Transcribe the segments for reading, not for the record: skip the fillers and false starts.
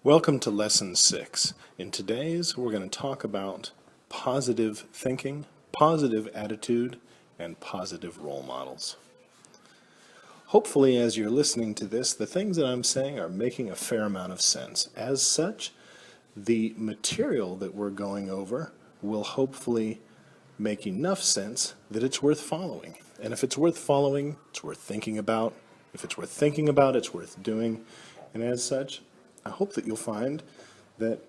Welcome to Lesson 6. In today's, we're going to talk about positive thinking, positive attitude, and positive role models. Hopefully, as you're listening to this, the things that I'm saying are making a fair amount of sense. As such, the material that we're going over will hopefully make enough sense that it's worth following. And if it's worth following, it's worth thinking about. If it's worth thinking about, it's worth doing. And as such, I hope that you'll find that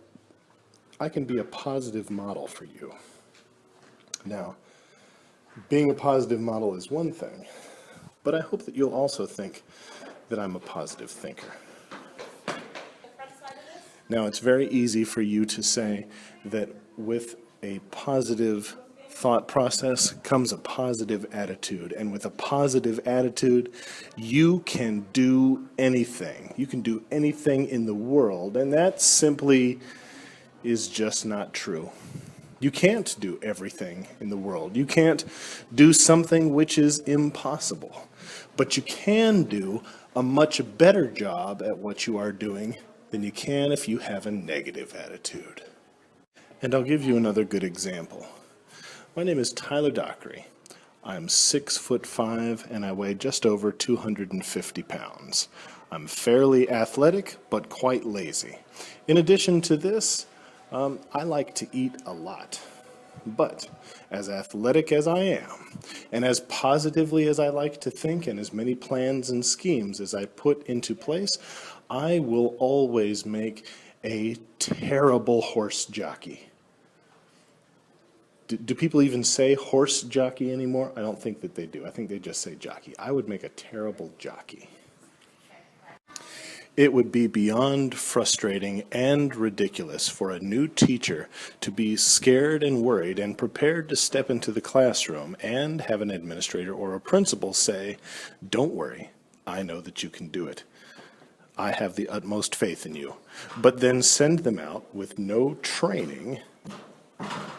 I can be a positive model for you. Now, being a positive model is one thing, but I hope that you'll also think that I'm a positive thinker. Now, it's very easy for you to say that with a positive thought process comes a positive attitude, and with a positive attitude, you can do anything. You can do anything in the world, and that simply is just not true. You can't do everything in the world. You can't do something which is impossible, but you can do a much better job at what you are doing than you can if you have a negative attitude. And I'll give you another good example. My name is Tyler Dockery. I'm 6'5" and I weigh just over 250 pounds. I'm fairly athletic, but quite lazy. In addition to this, I like to eat a lot. But as athletic as I am, and as positively as I like to think, and as many plans and schemes as I put into place, I will always make a terrible horse jockey. Do people even say horse jockey anymore? I don't think that they do. I think they just say jockey. I would make a terrible jockey. It would be beyond frustrating and ridiculous for a new teacher to be scared and worried and prepared to step into the classroom and have an administrator or a principal say, "Don't worry, I know that you can do it. I have the utmost faith in you," but then send them out with no training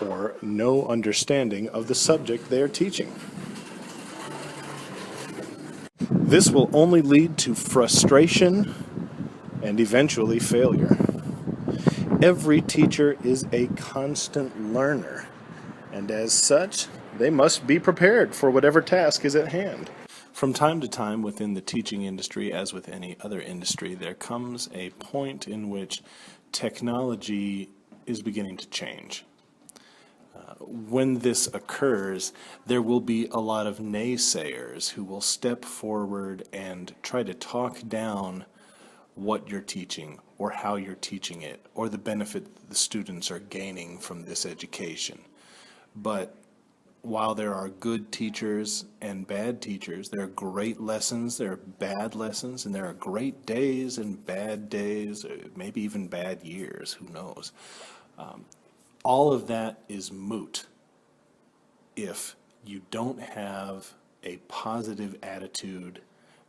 or no understanding of the subject they are teaching. This will only lead to frustration and eventually failure. Every teacher is a constant learner, and as such, they must be prepared for whatever task is at hand. From time to time within the teaching industry, as with any other industry, there comes a point in which technology is beginning to change. When this occurs, there will be a lot of naysayers who will step forward and try to talk down what you're teaching or how you're teaching it or the benefit the students are gaining from this education. But while there are good teachers and bad teachers, there are great lessons, there are bad lessons, and there are great days and bad days, maybe even bad years, who knows. All of that is moot if you don't have a positive attitude,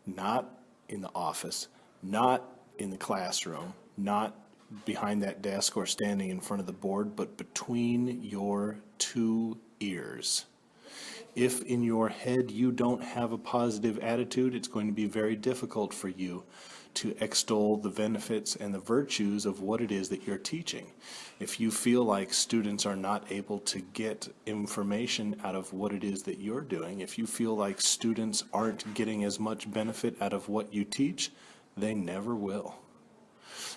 not in the office, not in the classroom, not behind that desk or standing in front of the board, but between your two ears. If in your head you don't have a positive attitude, it's going to be very difficult for you to extol the benefits and the virtues of what it is that you're teaching. If you feel like students are not able to get information out of what it is that you're doing, if you feel like students aren't getting as much benefit out of what you teach, they never will.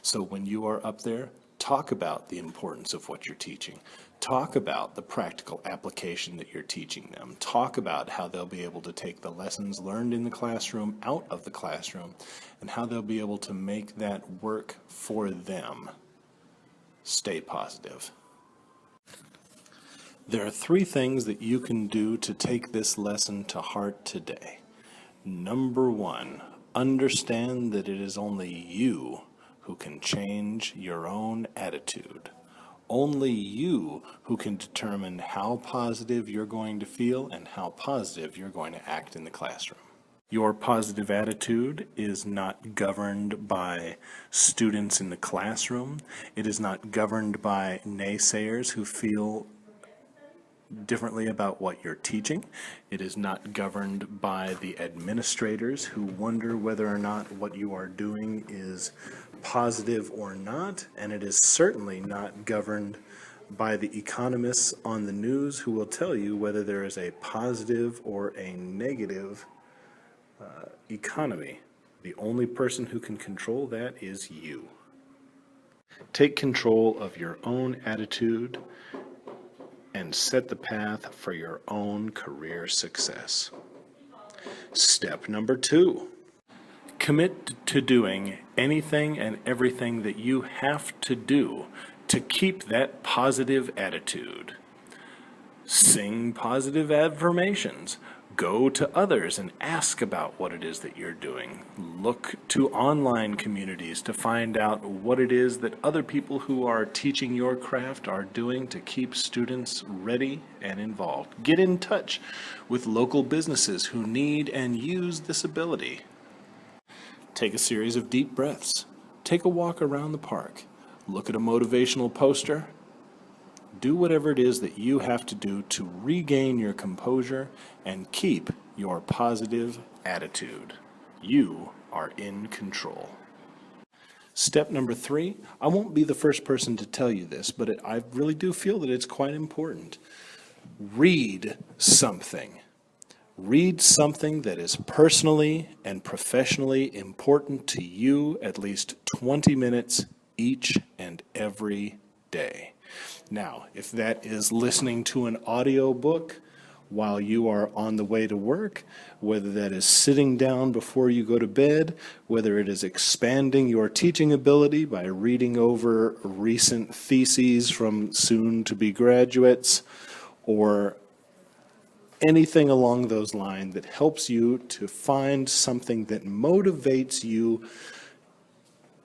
So when you are up there, talk about the importance of what you're teaching. Talk about the practical application that you're teaching them. Talk about how they'll be able to take the lessons learned in the classroom out of the classroom and how they'll be able to make that work for them. Stay positive. There are 3 things that you can do to take this lesson to heart today. Number 1, understand that it is only you who can change your own attitude. Only you who can determine how positive you're going to feel and how positive you're going to act in the classroom. Your positive attitude is not governed by students in the classroom. It is not governed by naysayers who feel differently about what you're teaching. It is not governed by the administrators who wonder whether or not what you are doing is positive or not, and it is certainly not governed by the economists on the news who will tell you whether there is a positive or a negative economy. The only person who can control that is you. Take control of your own attitude and set the path for your own career success. Step number 2. Commit to doing anything and everything that you have to do to keep that positive attitude. Sing positive affirmations. Go to others and ask about what it is that you're doing. Look to online communities to find out what it is that other people who are teaching your craft are doing to keep students ready and involved. Get in touch with local businesses who need and use this ability. Take a series of deep breaths. Take a walk around the park. Look at a motivational poster. Do whatever it is that you have to do to regain your composure and keep your positive attitude. You are in control. Step number 3, I won't be the first person to tell you this, but I really do feel that it's quite important. Read something. Read something that is personally and professionally important to you at least 20 minutes each and every day. Now, if that is listening to an audio book while you are on the way to work, whether that is sitting down before you go to bed, whether it is expanding your teaching ability by reading over recent theses from soon-to-be graduates, or anything along those lines that helps you to find something that motivates you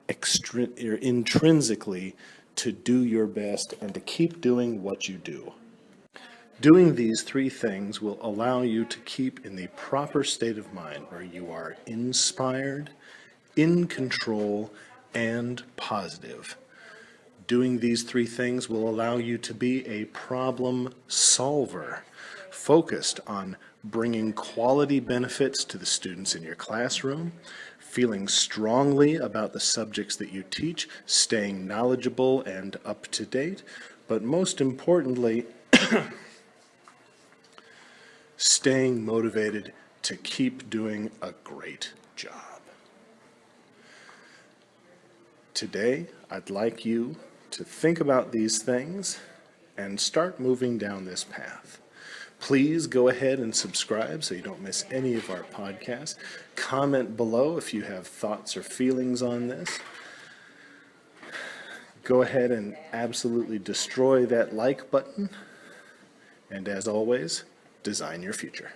intrinsically to do your best and to keep doing what you do. Doing these 3 things will allow you to keep in the proper state of mind where you are inspired, in control, and positive. Doing these 3 things will allow you to be a problem solver, focused on bringing quality benefits to the students in your classroom, feeling strongly about the subjects that you teach, staying knowledgeable and up to date, but most importantly, staying motivated to keep doing a great job. Today, I'd like you to think about these things and start moving down this path. Please go ahead and subscribe so you don't miss any of our podcasts. Comment below if you have thoughts or feelings on this. Go ahead and absolutely destroy that like button. And as always, design your future.